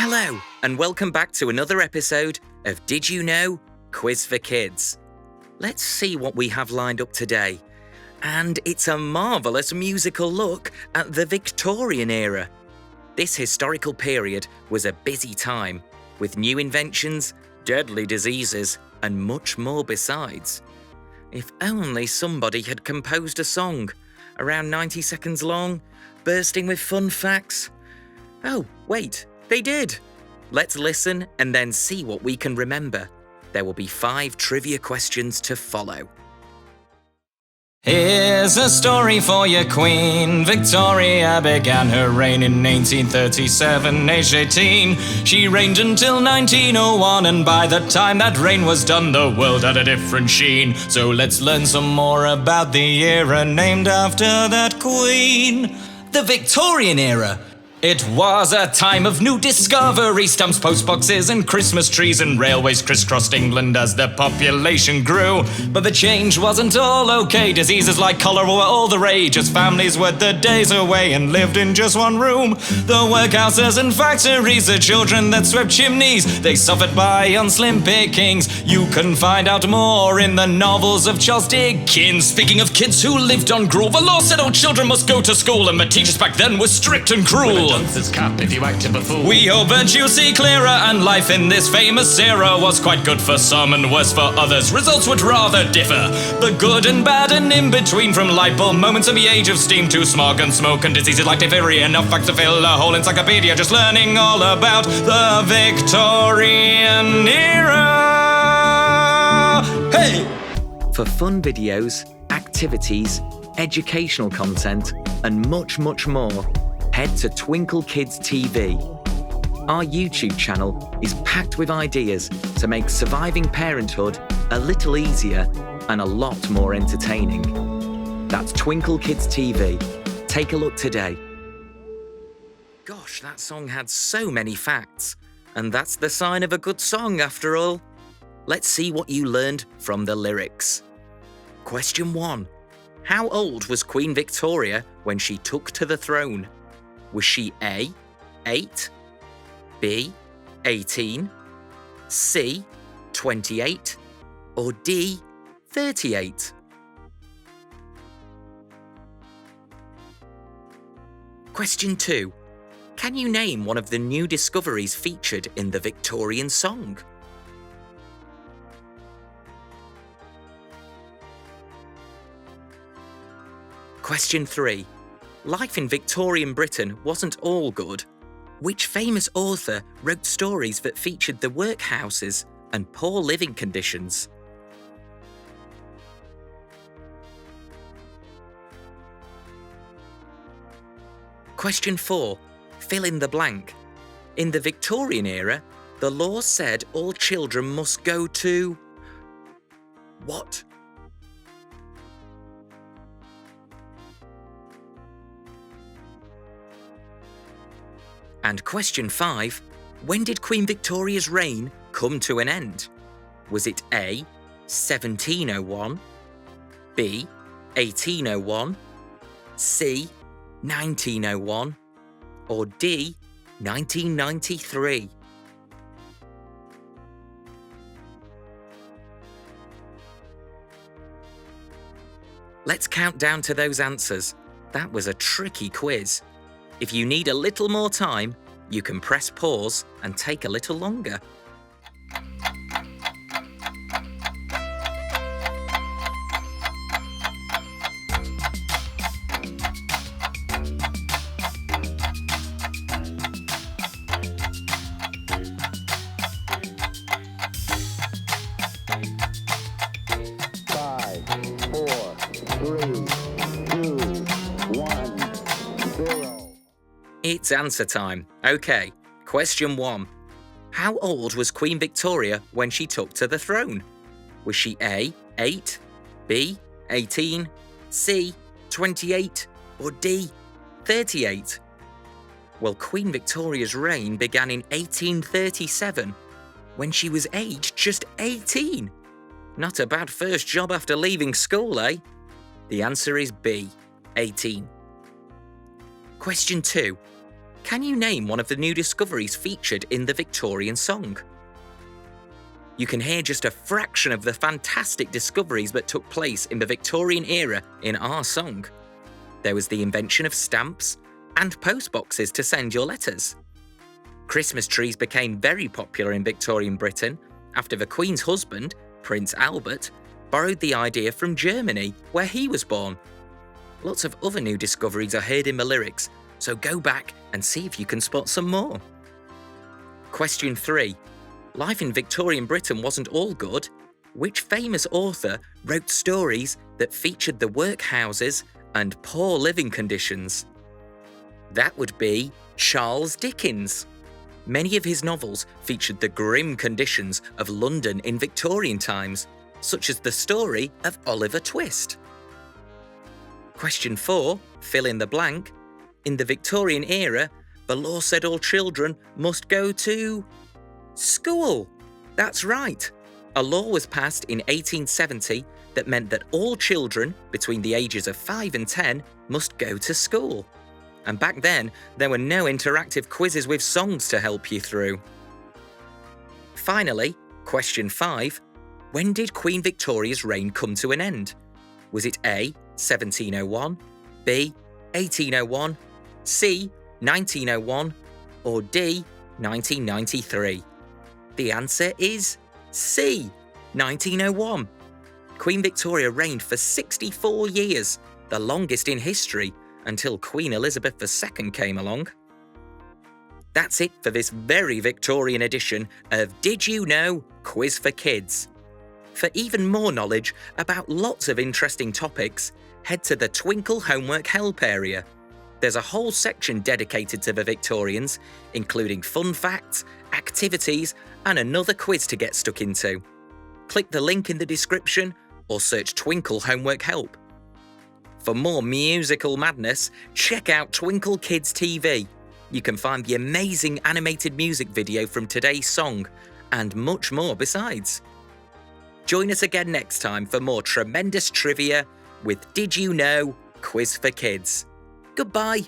Hello, and welcome back to another episode of Did You Know? Quiz for Kids. Let's see what we have lined up today. And it's a marvellous musical look at the Victorian era. This historical period was a busy time, with new inventions, deadly diseases, and much more besides. If only somebody had composed a song, around 90 seconds long, bursting with fun facts. Oh, wait, they did! Let's listen and then see what we can remember. There will be 5 trivia questions to follow. Here's a story for your Queen. Victoria began her reign in 1837, aged 18. She reigned until 1901, and by the time that reign was done, the world had a different sheen. So let's learn some more about the era named after that Queen. The Victorian era. It was a time of new discovery, stamps, postboxes and Christmas trees, and railways crisscrossed England as the population grew. But the change wasn't all okay. Diseases like cholera were all the rage as families worked their days away and lived in just one room. The workhouses and factories, the children that swept chimneys, they suffered by unslim pickings. You can find out more in the novels of Charles Dickens. Speaking of kids who lived on gruel, the law said all children must go to school, and the teachers back then were strict and cruel. Dunce's cap if you acted a fool. We hope that you see clearer, and life in this famous era was quite good for some and worse for others. Results would rather differ, the good and bad and in between, from light bulb moments in the age of steam to smog and smoke and diseases like diphtheria. Enough facts to fill a whole encyclopedia, just learning all about the Victorian era. Hey! For fun videos, activities, educational content, and much, much more, head to Twinkl Kids TV. Our YouTube channel is packed with ideas to make surviving parenthood a little easier and a lot more entertaining. That's Twinkl Kids TV. Take a look today. Gosh, that song had so many facts, and that's the sign of a good song after all. Let's see what you learned from the lyrics. Question 1. How old was Queen Victoria when she took to the throne? Was she A, 8, B, 18, C, 28, or D, 38? Question 2. Can you name one of the new discoveries featured in the Victorian song? Question 3. Life in Victorian Britain wasn't all good. Which famous author wrote stories that featured the workhouses and poor living conditions? Question 4. Fill in the blank. In the Victorian era, the law said all children must go to... what? And question 5, when did Queen Victoria's reign come to an end? Was it A, 1701, B, 1801, C, 1901, or D, 1993? Let's count down to those answers. That was a tricky quiz. If you need a little more time, you can press pause and take a little longer. It's answer time. Okay, question 1. How old was Queen Victoria when she took to the throne? Was she A, 8, B, 18, C, 28, or D, 38? Well, Queen Victoria's reign began in 1837, when she was aged just 18. Not a bad first job after leaving school, eh? The answer is B, 18. Question 2. Can you name one of the new discoveries featured in the Victorian song? You can hear just a fraction of the fantastic discoveries that took place in the Victorian era in our song. There was the invention of stamps and postboxes to send your letters. Christmas trees became very popular in Victorian Britain after the Queen's husband, Prince Albert, borrowed the idea from Germany, where he was born. Lots of other new discoveries are heard in the lyrics, so go back and see if you can spot some more. Question 3. Life in Victorian Britain wasn't all good. Which famous author wrote stories that featured the workhouses and poor living conditions? That would be Charles Dickens. Many of his novels featured the grim conditions of London in Victorian times, such as the story of Oliver Twist. Question 4. Fill in the blank. In the Victorian era, the law said all children must go to school. That's right. A law was passed in 1870 that meant that all children between the ages of 5 and 10 must go to school. And back then, there were no interactive quizzes with songs to help you through. Finally, question 5. When did Queen Victoria's reign come to an end? Was it A, 1701, B, 1801, C, 1901, or D, 1993? The answer is C, 1901. Queen Victoria reigned for 64 years, the longest in history, until Queen Elizabeth II came along. That's it for this very Victorian edition of Did You Know? Quiz for Kids. For even more knowledge about lots of interesting topics, head to the Twinkl Homework Help area. There's a whole section dedicated to the Victorians, including fun facts, activities, and another quiz to get stuck into. Click the link in the description or search Twinkl Homework Help. For more musical madness, check out Twinkl Kids TV. You can find the amazing animated music video from today's song, and much more besides. Join us again next time for more tremendous trivia with Did You Know? Quiz for Kids. Goodbye.